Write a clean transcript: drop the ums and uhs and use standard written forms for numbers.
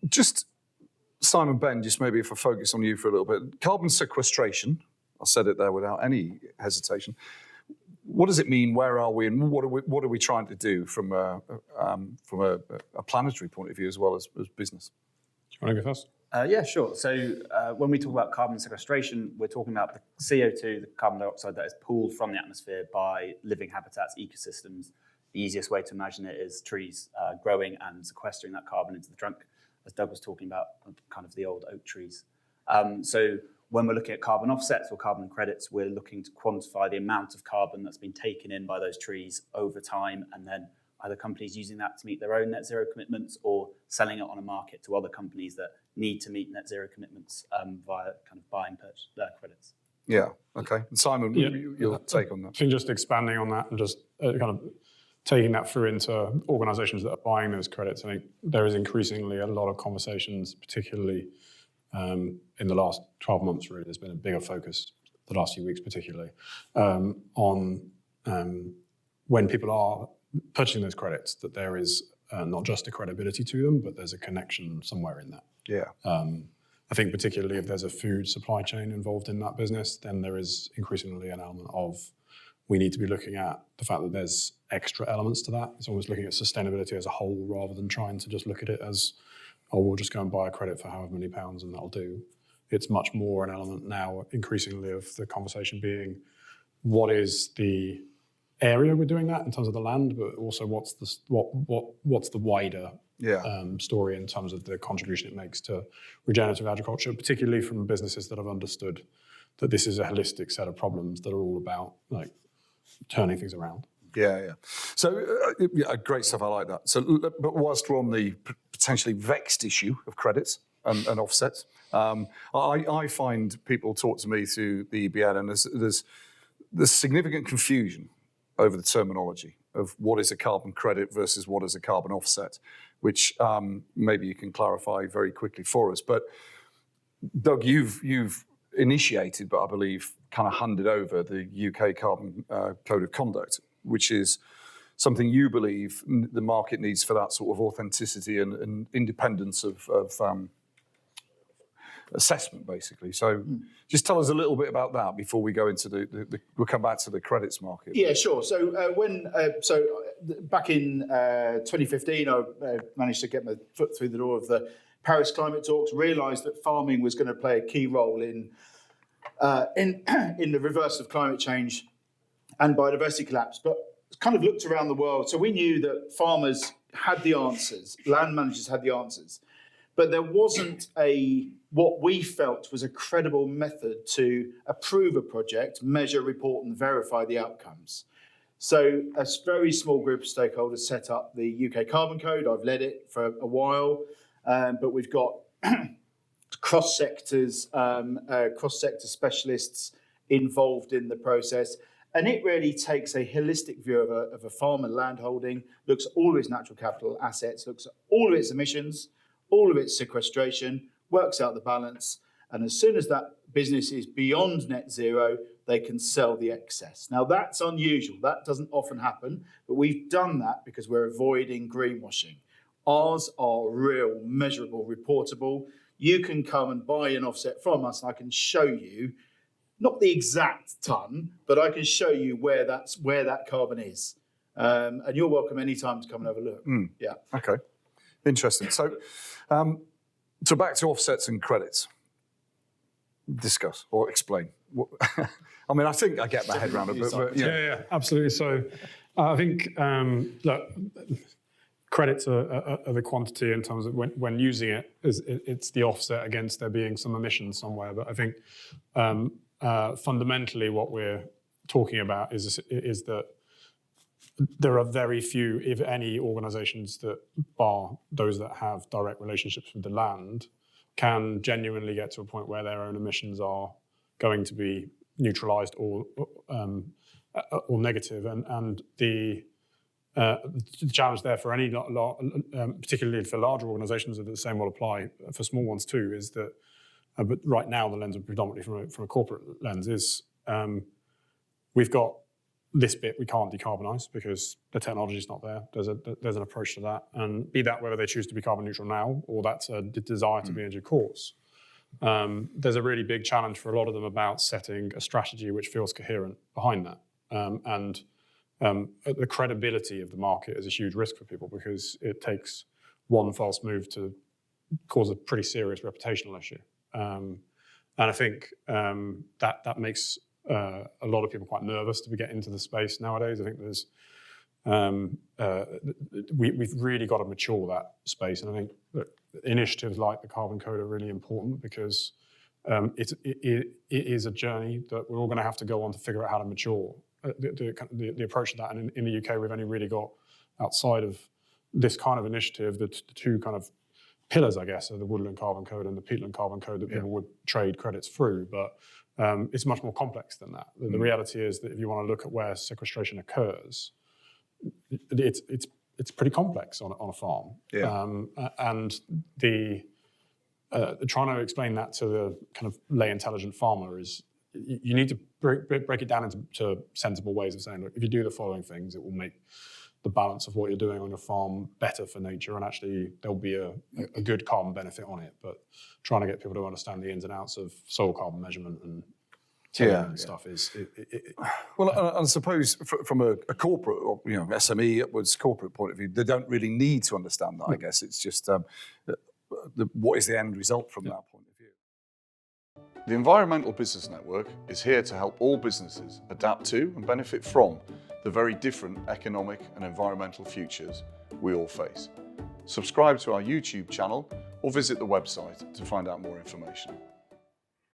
Just, Simon, Ben, just maybe if I focus on you for a little bit. Carbon sequestration, I said it there without any hesitation. What does it mean? Where are we? And what are we trying to do from a planetary point of view as well as business? Do you want to go first? Yeah, sure. So when we talk about carbon sequestration, we're talking about the CO2, the carbon dioxide that is pulled from the atmosphere by living habitats, ecosystems. The easiest way to imagine it is trees growing and sequestering that carbon into the trunk, as Doug was talking about, kind of the old oak trees. So when we're looking at carbon offsets or carbon credits, we're looking to quantify the amount of carbon that's been taken in by those trees over time, and then either companies using that to meet their own net zero commitments or selling it on a market to other companies that need to meet net zero commitments via kind of buying credits. Yeah, okay. And Simon, your take on that? I think just expanding on that and just kind of taking that through into organisations that are buying those credits. I think there is increasingly a lot of conversations, particularly in the last 12 months, really. There's been a bigger focus the last few weeks, particularly, on when people are purchasing those credits, that there is not just a credibility to them, but there's a connection somewhere in that. Yeah. I think particularly if there's a food supply chain involved in that business, then there is increasingly an element of we need to be looking at the fact that there's extra elements to that. It's almost looking at sustainability as a whole rather than trying to just look at it as, oh, we'll just go and buy a credit for however many pounds and that'll do. It's much more an element now increasingly of the conversation being what is the area we're doing that in terms of the land, but also what's the wider story in terms of the contribution it makes to regenerative agriculture, particularly from businesses that have understood that this is a holistic set of problems that are all about like turning things around. Yeah. So great stuff. I like that. So, but whilst we're on the potentially vexed issue of credits and offsets, I find people talk to me through the EBN, and there's significant confusion over the terminology of what is a carbon credit versus what is a carbon offset, which maybe you can clarify very quickly for us. But Doug, you've initiated, but I believe kind of handed over the UK Carbon Code of Conduct, which is something you believe the market needs for that sort of authenticity and independence of assessment, basically. So just tell us a little bit about that before we go into we'll come back to the credits market. Yeah, sure. So back in 2015, I managed to get my foot through the door of the Paris climate talks, realised that farming was going to play a key role in the reverse of climate change and biodiversity collapse, but kind of looked around the world. So we knew that farmers had the answers, land managers had the answers, but there wasn't what we felt was a credible method to approve a project, measure, report, and verify the outcomes. So a very small group of stakeholders set up the UK Carbon Code. I've led it for a while, but we've got cross-sector specialists involved in the process. And it really takes a holistic view of a farm and land holding, looks at all of its natural capital assets, looks at all of its emissions, all of its sequestration, works out the balance. And as soon as that business is beyond net zero, they can sell the excess. Now, that's unusual. That doesn't often happen, but we've done that because we're avoiding greenwashing. Ours are real, measurable, reportable. You can come and buy an offset from us, and I can show you, not the exact ton, but I can show you where that carbon is. And you're welcome anytime to come and have a look. Yeah. Okay. Interesting. So back to offsets and credits. Discuss or explain. I mean, I think I get my head around it, but yeah, absolutely. So I think look, credits are the quantity in terms of when using it, it's the offset against there being some emissions somewhere. But I think fundamentally what we're talking about is that there are very few, if any, organisations that, bar those that have direct relationships with the land, can genuinely get to a point where their own emissions are going to be neutralised or negative. And the challenge there for any particularly for larger organisations, and the same will apply for small ones too, is that. But right now, the lens predominantly from a corporate lens is we've got this bit we can't decarbonise because the technology is not there. There's an approach to that, and be that whether they choose to be carbon neutral now or that's a desire to be in due course. There's a really big challenge for a lot of them about setting a strategy which feels coherent behind that, and the credibility of the market is a huge risk for people because it takes one false move to cause a pretty serious reputational issue. And I think that makes a lot of people quite nervous to get into the space nowadays. I think there's we've really got to mature that space, and I think that initiatives like the Carbon Code are really important because it is a journey that we're all going to have to go on to figure out how to mature the approach to that. And in the UK, we've only really got, outside of this kind of initiative, the two kind of pillars, I guess, are the Woodland Carbon Code and the peatland Carbon Code that people would trade credits through. But it's much more complex than that. The reality is that if you want to look at where sequestration occurs, it's pretty complex on a farm. And trying to explain that to the kind of lay intelligent farmer is, you need to break it down into sensible ways of saying, look, if you do the following things, it will make the balance of what you're doing on your farm better for nature, and actually there'll be a good carbon benefit on it. But trying to get people to understand the ins and outs of soil carbon measurement and stuff is... Well, I suppose from a corporate, or SME upwards corporate point of view, they don't really need to understand that, I guess. It's just what is the end result from that point of view. The Environmental Business Network is here to help all businesses adapt to and benefit from the very different economic and environmental futures we all face. Subscribe to our YouTube channel or visit the website to find out more information.